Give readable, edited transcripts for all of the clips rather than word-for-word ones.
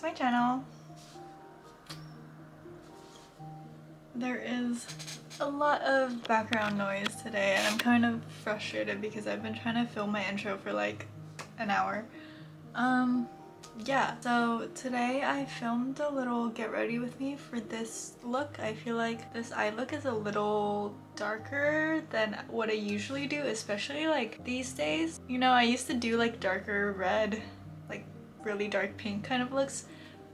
to my channel. There is a lot of background noise today and I'm kind of frustrated because I've been trying to film my intro for like an hour. Yeah, so today I filmed a little get ready with me for this look. I feel like this eye look is a little darker than what I usually do, especially like these days. You know, I used to do like darker red, like really dark pink kind of looks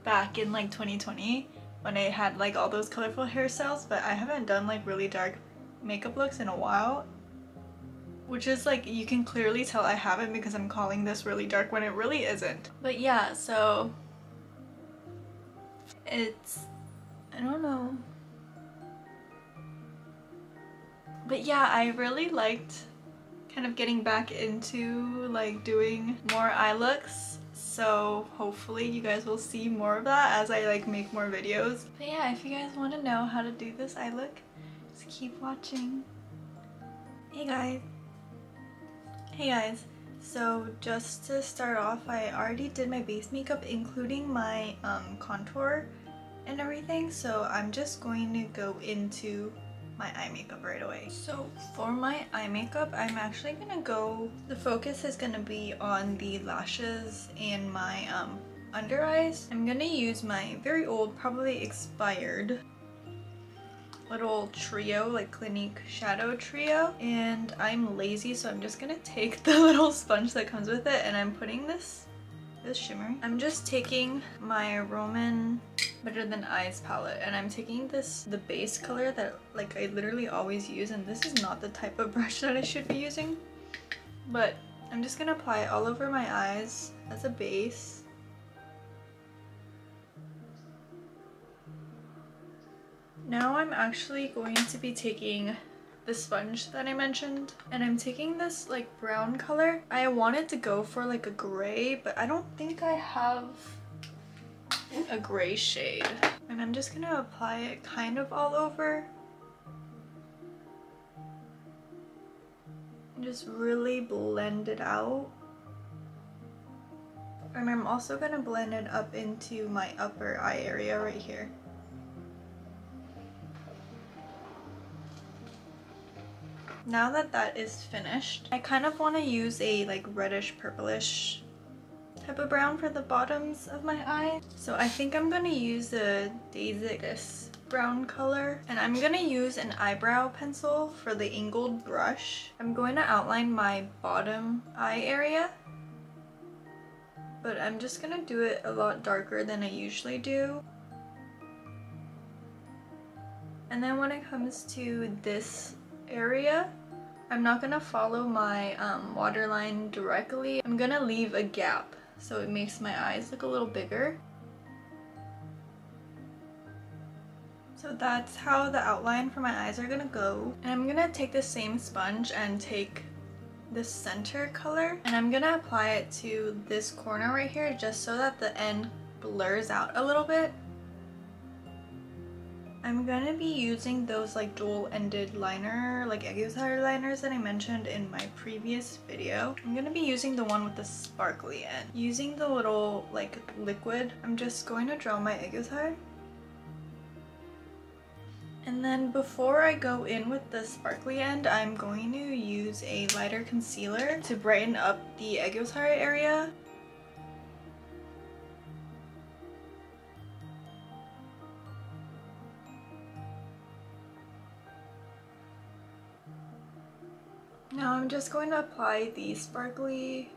back in like 2020 when I had like all those colorful hairstyles, but I haven't done like really dark makeup looks in a while. Which is like, you can clearly tell I haven't because I'm calling this really dark when it really isn't. But yeah, so it's, I don't know. But yeah, I really liked kind of getting back into like doing more eye looks. So hopefully you guys will see more of that as I like make more videos. But yeah, if you guys want to know how to do this eye look, just keep watching. Hey guys. Hey guys, so just to start off, I already did my base makeup including my contour and everything, so I'm just going to go into my eye makeup right away. So for my eye makeup, I'm actually gonna go, the focus is gonna be on the lashes and my under eyes. I'm gonna use my very old, probably expired little trio, like Clinique shadow trio, and I'm lazy so I'm just gonna take the little sponge that comes with it and I'm putting this shimmer. I'm just taking my Roman Better Than Eyes palette and I'm taking the base color that like I literally always use, and this is not the type of brush that I should be using, but I'm just gonna apply it all over my eyes as a base. Now I'm actually going to be taking the sponge that I mentioned, and I'm taking this like brown color. I wanted to go for like a gray, but I don't think I have a gray shade. And I'm just gonna apply it kind of all over. And just really blend it out. And I'm also gonna blend it up into my upper eye area right here. Now that that is finished, I kind of want to use a like reddish purplish type of brown for the bottoms of my eye. So I think I'm going to use the this brown color, and I'm going to use an eyebrow pencil for the angled brush. I'm going to outline my bottom eye area, but I'm just going to do it a lot darker than I usually do. And then when it comes to this area, I'm not gonna follow my waterline directly. I'm gonna leave a gap so it makes my eyes look a little bigger. So that's how the outline for my eyes are gonna go. And I'm gonna take the same sponge and take the center color and I'm gonna apply it to this corner right here just so that the end blurs out a little bit. I'm gonna be using those like dual-ended liner, like 𝗀𝐻𝐸 liners that I mentioned in my previous video. I'm gonna be using the one with the sparkly end. Using the little like liquid, I'm just going to draw my 𝗀𝐻𝐸. And then before I go in with the sparkly end, I'm going to use a lighter concealer to brighten up the 𝗀𝐻𝐸 area. Now I'm just going to apply the sparkly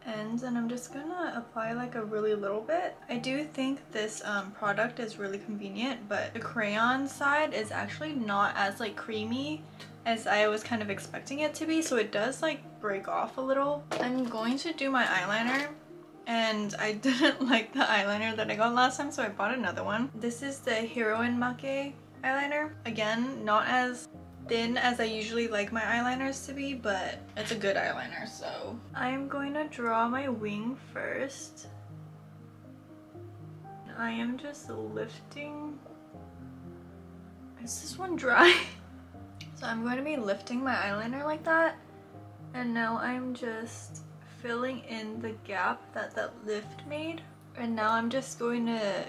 ends, and I'm just gonna apply like a really little bit. I do think this product is really convenient, but the crayon side is actually not as like creamy as I was kind of expecting it to be, so it does like break off a little. I'm going to do my eyeliner, and I didn't like the eyeliner that I got last time, so I bought another one. This is the 𝘀𝐻𝐸𝐴 eyeliner. Again, not as thin as I usually like my eyeliners to be, but it's a good eyeliner. So I'm going to draw my wing first. I am just lifting. Is this one dry? So I'm going to be lifting my eyeliner like that, and now I'm just filling in the gap that that lift made. And now I'm just going to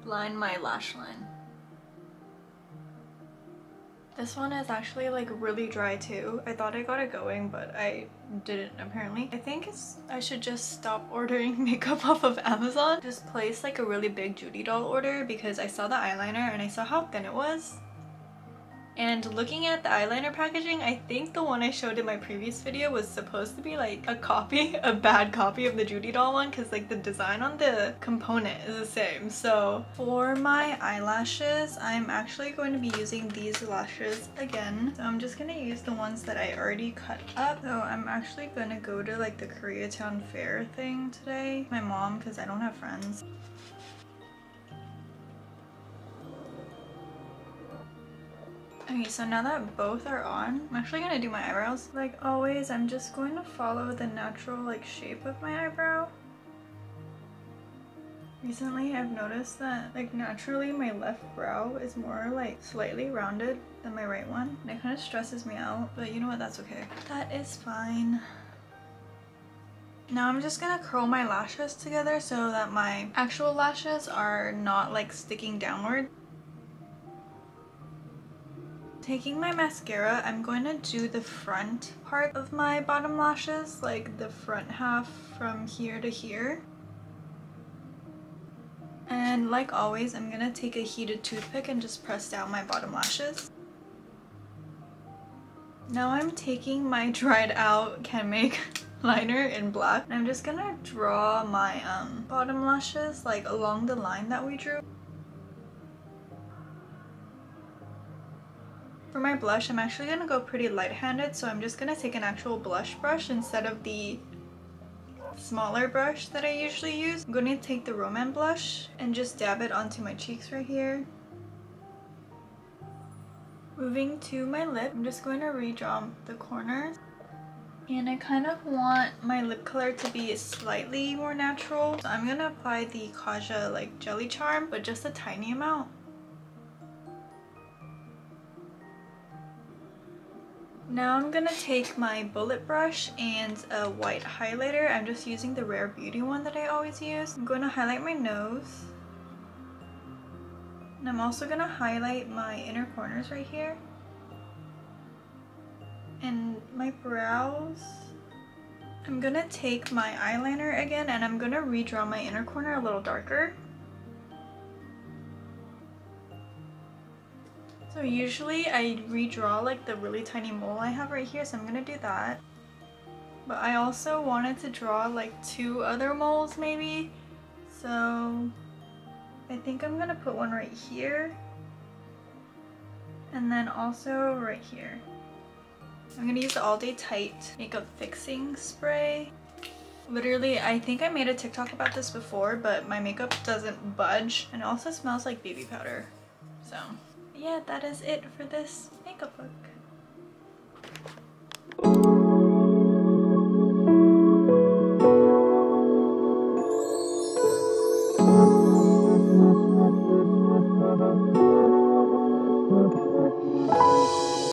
line my lash line. This one is actually like really dry too. I thought I got it going, but I didn't apparently. I think I should just stop ordering makeup off of Amazon. Just place like a really big Judy doll order because I saw the eyeliner and I saw how thin it was. And looking at the eyeliner packaging, I think the one I showed in my previous video was supposed to be like a copy, a bad copy of the Judy doll one, because like the design on the component is the same. So for my eyelashes, I'm actually going to be using these lashes again. So I'm just going to use the ones that I already cut up. So I'm actually going to go to like the Koreatown fair thing today. My mom, because I don't have friends. Okay, so now that both are on, I'm actually gonna do my eyebrows. Like always, I'm just going to follow the natural like shape of my eyebrow. Recently, I've noticed that like naturally my left brow is more like slightly rounded than my right one. And it kind of stresses me out, but you know what, that's okay. That is fine. Now I'm just gonna curl my lashes together so that my actual lashes are not like sticking downward. Taking my mascara, I'm going to do the front part of my bottom lashes, like the front half from here to here. And like always, I'm going to take a heated toothpick and just press down my bottom lashes. Now I'm taking my dried out Can Make liner in black. And I'm just going to draw my bottom lashes like along the line that we drew. For my blush, I'm actually going to go pretty light-handed, so I'm just going to take an actual blush brush instead of the smaller brush that I usually use. I'm going to take the 𝘀𝗱𝗶𝗹 blush and just dab it onto my cheeks right here. Moving to my lip, I'm just going to redraw the corners. And I kind of want my lip color to be slightly more natural. So I'm going to apply the 𝘀𝐻𝐸 like jelly charm, but just a tiny amount. Now I'm gonna take my bullet brush and a white highlighter. I'm just using the Rare Beauty one that I always use. I'm going to highlight my nose. And I'm also gonna highlight my inner corners right here. And my brows. I'm gonna take my eyeliner again and I'm gonna redraw my inner corner a little darker. So usually I redraw like the really tiny mole I have right here, so I'm gonna do that. But I also wanted to draw like 2 other moles maybe, so I think I'm gonna put one right here and then also right here. I'm gonna use the All Day Tight makeup fixing spray. Literally, I think I made a TikTok about this before, but my makeup doesn't budge and it also smells like baby powder. So yeah, that is it for this makeup look.